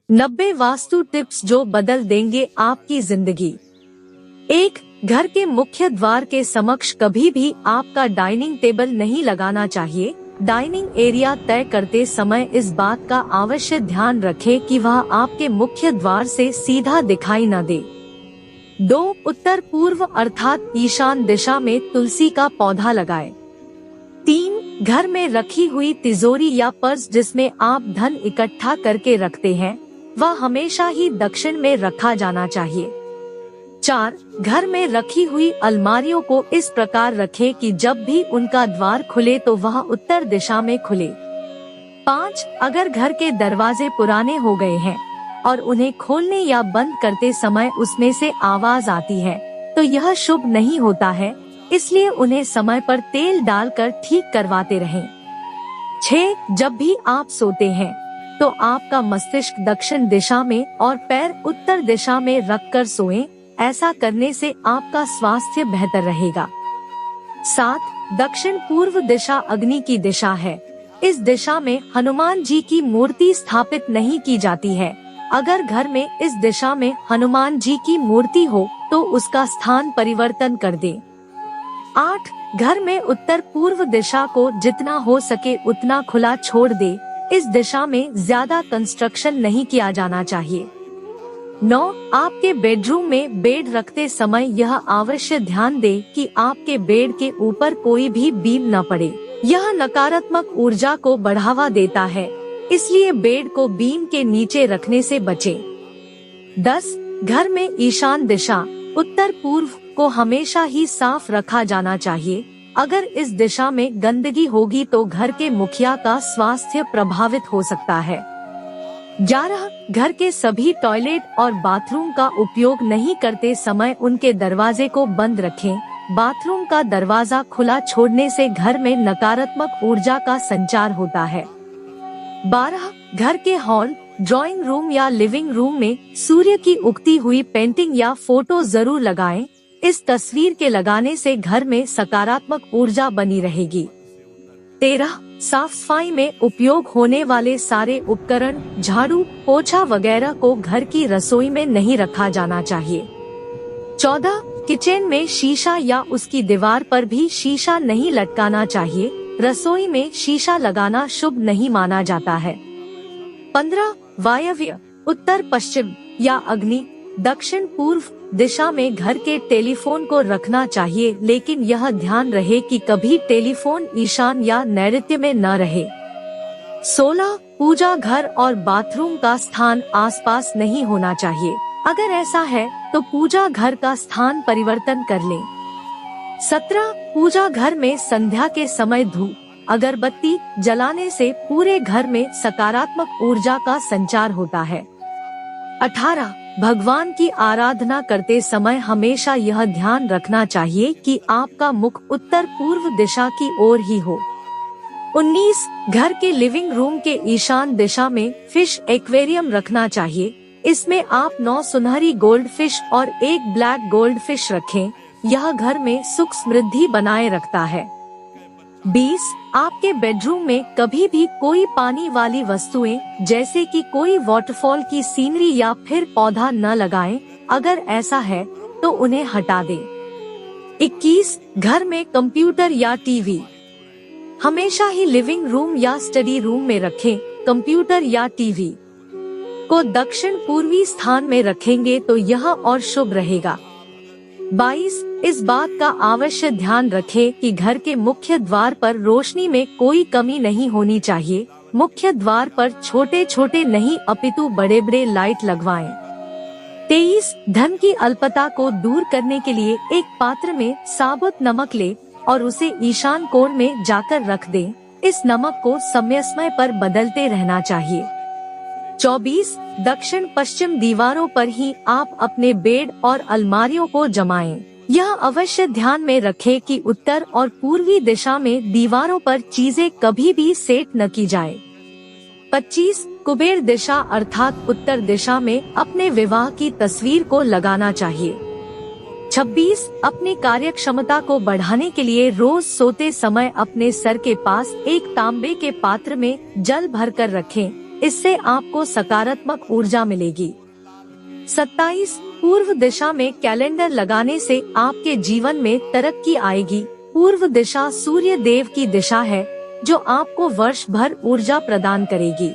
90 vastu tips जो बदल देंगे आपकी जिंदगी। 1. घर के मुख्य द्वार के समक्ष कभी भी आपका डाइनिंग टेबल नहीं लगाना चाहिए। डाइनिंग एरिया तय करते समय इस बात का अवश्य ध्यान रखें कि वह आपके मुख्य द्वार से सीधा दिखाई न दे। 2. उत्तर पूर्व अर्थात ईशान दिशा में तुलसी का पौधा लगाएं। 3. घर में रखी हुई तिजोरी या पर्स जिसमें आप धन इकट्ठा करके रखते हैं, वह हमेशा ही दक्षिण में रखा जाना चाहिए। 4. घर में रखी हुई अलमारियों को इस प्रकार रखें कि जब भी उनका द्वार खुले तो वह उत्तर दिशा में खुले। 5. अगर घर के दरवाजे पुराने हो गए हैं और उन्हें खोलने या बंद करते समय उसमें से आवाज आती है, तो यह शुभ नहीं होता है, इसलिए उन्हें समय पर तेल डालकर ठीक करवाते रहें। 6. जब भी आप सोते हैं तो आपका मस्तिष्क दक्षिण दिशा में और पैर उत्तर दिशा में रखकर सोएं। ऐसा करने से आपका स्वास्थ्य बेहतर रहेगा। 7. दक्षिण पूर्व दिशा अग्नि की दिशा है। इस दिशा में हनुमान जी की मूर्ति स्थापित नहीं की जाती है। अगर घर में इस दिशा में हनुमान जी की मूर्ति हो तो उसका स्थान परिवर्तन कर दें। 8. घर में उत्तर पूर्व दिशा को जितना हो सके उतना खुला छोड़ दे। इस दिशा में ज्यादा कंस्ट्रक्शन नहीं किया जाना चाहिए। 9. आपके बेडरूम में बेड रखते समय यह अवश्य ध्यान दे कि आपके बेड के ऊपर कोई भी बीम न पड़े। यह नकारात्मक ऊर्जा को बढ़ावा देता है, इसलिए बेड को बीम के नीचे रखने से बचें। 10. घर में ईशान दिशा उत्तर पूर्व को हमेशा ही साफ रखा जाना चाहिए। अगर इस दिशा में गंदगी होगी तो घर के मुखिया का स्वास्थ्य प्रभावित हो सकता है। 11. घर के सभी टॉयलेट और बाथरूम का उपयोग नहीं करते समय उनके दरवाजे को बंद रखें। बाथरूम का दरवाजा खुला छोड़ने से घर में नकारात्मक ऊर्जा का संचार होता है। 12. घर के हॉल, ड्राइंग रूम या लिविंग रूम में सूर्य की उगती हुई पेंटिंग या फोटो जरूर लगाएं। इस तस्वीर के लगाने से घर में सकारात्मक ऊर्जा बनी रहेगी। 13. साफ सफाई में उपयोग होने वाले सारे उपकरण, झाड़ू, पोछा वगैरह को घर की रसोई में नहीं रखा जाना चाहिए। 14. किचन में शीशा या उसकी दीवार पर भी शीशा नहीं लटकाना चाहिए। रसोई में शीशा लगाना शुभ नहीं माना जाता है। 15. वायव्य, उत्तर पश्चिम या अग्नि दक्षिण पूर्व दिशा में घर के टेलीफोन को रखना चाहिए, लेकिन यह ध्यान रहे कि कभी टेलीफोन ईशान या नैऋत्य में न रहे। 16. पूजा घर और बाथरूम का स्थान आसपास नहीं होना चाहिए। अगर ऐसा है तो पूजा घर का स्थान परिवर्तन कर लें। 17. पूजा घर में संध्या के समय धूप, अगरबत्ती जलाने से पूरे घर में सकारात्मक ऊर्जा का संचार होता है। 18. भगवान की आराधना करते समय हमेशा यह ध्यान रखना चाहिए कि आपका मुख उत्तर पूर्व दिशा की ओर ही हो। 19. घर के लिविंग रूम के ईशान दिशा में फिश एक्वेरियम रखना चाहिए। इसमें आप 9 सुनहरी गोल्ड फिश और 1 ब्लैक गोल्ड फिश रखें। यह घर में सुख समृद्धि बनाए रखता है। 20. आपके बेडरूम में कभी भी कोई पानी वाली वस्तुएं जैसे कि कोई वाटरफॉल की सीनरी या फिर पौधा न लगाएं। अगर ऐसा है तो उन्हें हटा दें। 21. घर में कंप्यूटर या टीवी हमेशा ही लिविंग रूम या स्टडी रूम में रखें। कंप्यूटर या टीवी को दक्षिण पूर्वी स्थान में रखेंगे तो यह और शुभ रहेगा। 22. इस बात का अवश्य ध्यान रखें कि घर के मुख्य द्वार पर रोशनी में कोई कमी नहीं होनी चाहिए। मुख्य द्वार पर छोटे छोटे नहीं अपितु बड़े बड़े लाइट लगवाएं। 23. धन की अल्पता को दूर करने के लिए एक पात्र में साबुत नमक ले और उसे ईशान कोण में जाकर रख दें। इस नमक को समय समय पर बदलते रहना चाहिए। 24. दक्षिण पश्चिम दीवारों पर ही आप अपने बेड और अलमारियों को जमाएं। यह अवश्य ध्यान में रखें कि उत्तर और पूर्वी दिशा में दीवारों पर चीजें कभी भी सेट न की जाए। 25. कुबेर दिशा अर्थात उत्तर दिशा में अपने विवाह की तस्वीर को लगाना चाहिए। 26. अपनी कार्य क्षमता को बढ़ाने के लिए रोज सोते समय अपने सर के पास एक तांबे के पात्र में जल भरकर रखें। इससे आपको सकारात्मक ऊर्जा मिलेगी। 27 पूर्व दिशा में कैलेंडर लगाने से आपके जीवन में तरक्की आएगी। पूर्व दिशा सूर्य देव की दिशा है जो आपको वर्ष भर ऊर्जा प्रदान करेगी।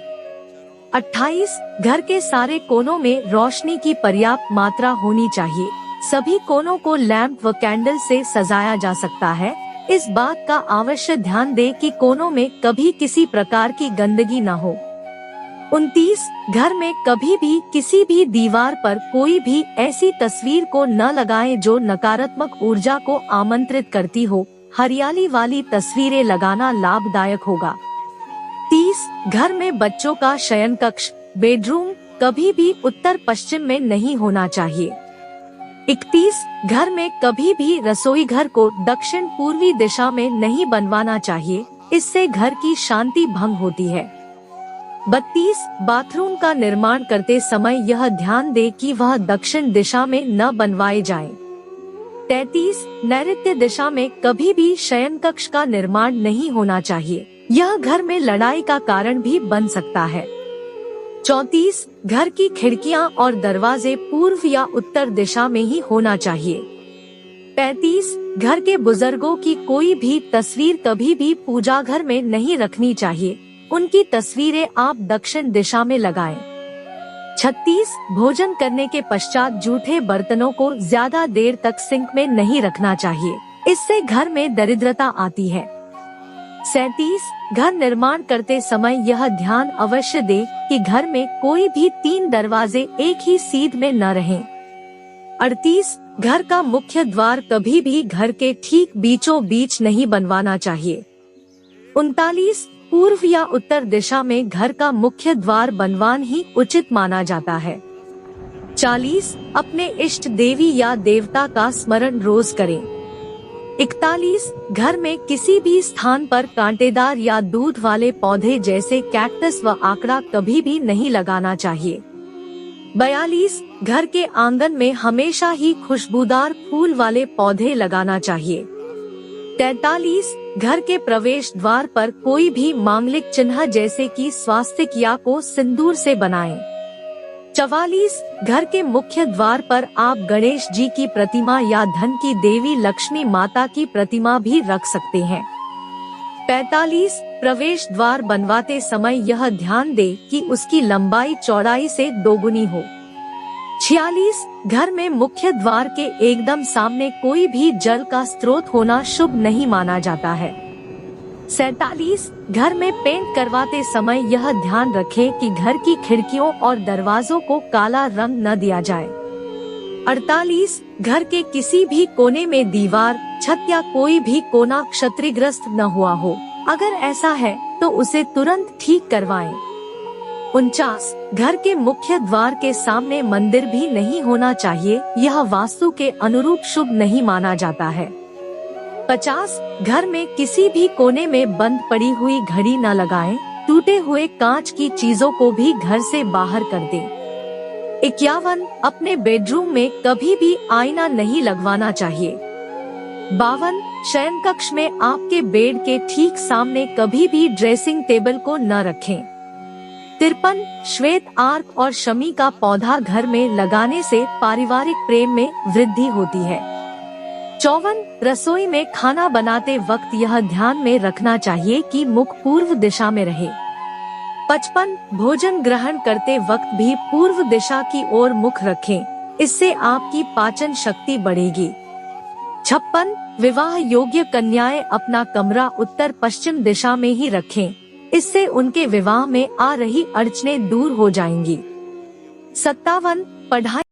28 घर के सारे कोनों में रोशनी की पर्याप्त मात्रा होनी चाहिए। सभी कोनों को लैंप व कैंडल से सजाया जा सकता है। इस बात का अवश्य ध्यान दें कि कोनों में कभी किसी प्रकार की गंदगी न हो। 29 घर में कभी भी किसी भी दीवार पर कोई भी ऐसी तस्वीर को न लगाएं जो नकारात्मक ऊर्जा को आमंत्रित करती हो। हरियाली वाली तस्वीरें लगाना लाभदायक होगा। 30 घर में बच्चों का शयन कक्ष बेडरूम कभी भी उत्तर पश्चिम में नहीं होना चाहिए। 31 घर में कभी भी रसोई घर को दक्षिण पूर्वी दिशा में नहीं बनवाना चाहिए, इससे घर की शांति भंग होती है। 32 बाथरूम का निर्माण करते समय यह ध्यान दें कि वह दक्षिण दिशा में न बनवाए जाएं। 33 नैऋत्य दिशा में कभी भी शयन कक्ष का निर्माण नहीं होना चाहिए, यह घर में लड़ाई का कारण भी बन सकता है। 34 घर की खिड़कियां और दरवाजे पूर्व या उत्तर दिशा में ही होना चाहिए। 35 घर के बुजुर्गों की कोई भी तस्वीर कभी भी पूजा घर में नहीं रखनी चाहिए, उनकी तस्वीरें आप दक्षिण दिशा में लगाएं। 36 भोजन करने के पश्चात जूठे बर्तनों को ज्यादा देर तक सिंक में नहीं रखना चाहिए, इससे घर में दरिद्रता आती है। 37 घर निर्माण करते समय यह ध्यान अवश्य दें कि घर में कोई भी 3 दरवाजे एक ही सीध में न रहें। 38 घर का मुख्य द्वार कभी भी घर के ठीक बीचों बीच नहीं बनवाना चाहिए। 39 पूर्व या उत्तर दिशा में घर का मुख्य द्वार बनवाना ही उचित माना जाता है। 40 अपने इष्ट देवी या देवता का स्मरण रोज करें। 41 घर में किसी भी स्थान पर कांटेदार या दूध वाले पौधे जैसे कैक्टस व आकड़ा कभी भी नहीं लगाना चाहिए। 42 घर के आंगन में हमेशा ही खुशबूदार फूल वाले पौधे लगाना चाहिए। 43 घर के प्रवेश द्वार पर कोई भी मांगलिक चिन्ह जैसे कि स्वास्तिक को सिंदूर से बनाएं। 44 घर के मुख्य द्वार पर आप गणेश जी की प्रतिमा या धन की देवी लक्ष्मी माता की प्रतिमा भी रख सकते हैं। 45 प्रवेश द्वार बनवाते समय यह ध्यान दें कि उसकी लंबाई चौड़ाई से दोगुनी हो। 46 घर में मुख्य द्वार के एकदम सामने कोई भी जल का स्रोत होना शुभ नहीं माना जाता है। 47 घर में पेंट करवाते समय यह ध्यान रखें कि घर की खिड़कियों और दरवाजों को काला रंग न दिया जाए। 48 घर के किसी भी कोने में दीवार, छत या कोई भी कोना क्षतिग्रस्त न हुआ हो, अगर ऐसा है तो उसे तुरंत ठीक करवाएं। 49 घर के मुख्य द्वार के सामने मंदिर भी नहीं होना चाहिए, यह वास्तु के अनुरूप शुभ नहीं माना जाता है। 50 घर में किसी भी कोने में बंद पड़ी हुई घड़ी न लगाएं, टूटे हुए कांच की चीजों को भी घर से बाहर कर दें। 51 अपने बेडरूम में कभी भी आईना नहीं लगवाना चाहिए। 52 शयन कक्ष में आपके बेड के ठीक सामने कभी भी ड्रेसिंग टेबल को न रखें। 53 श्वेत आर्क और शमी का पौधा घर में लगाने से पारिवारिक प्रेम में वृद्धि होती है। 54 रसोई में खाना बनाते वक्त यह ध्यान में रखना चाहिए कि मुख पूर्व दिशा में रहे। 55 भोजन ग्रहण करते वक्त भी पूर्व दिशा की ओर मुख रखें, इससे आपकी पाचन शक्ति बढ़ेगी। 56 विवाह योग्य कन्याएं अपना कमरा उत्तर पश्चिम दिशा में ही रखें, इससे उनके विवाह में आ रही अड़चनें दूर हो जाएंगी। 57 पढ़ाई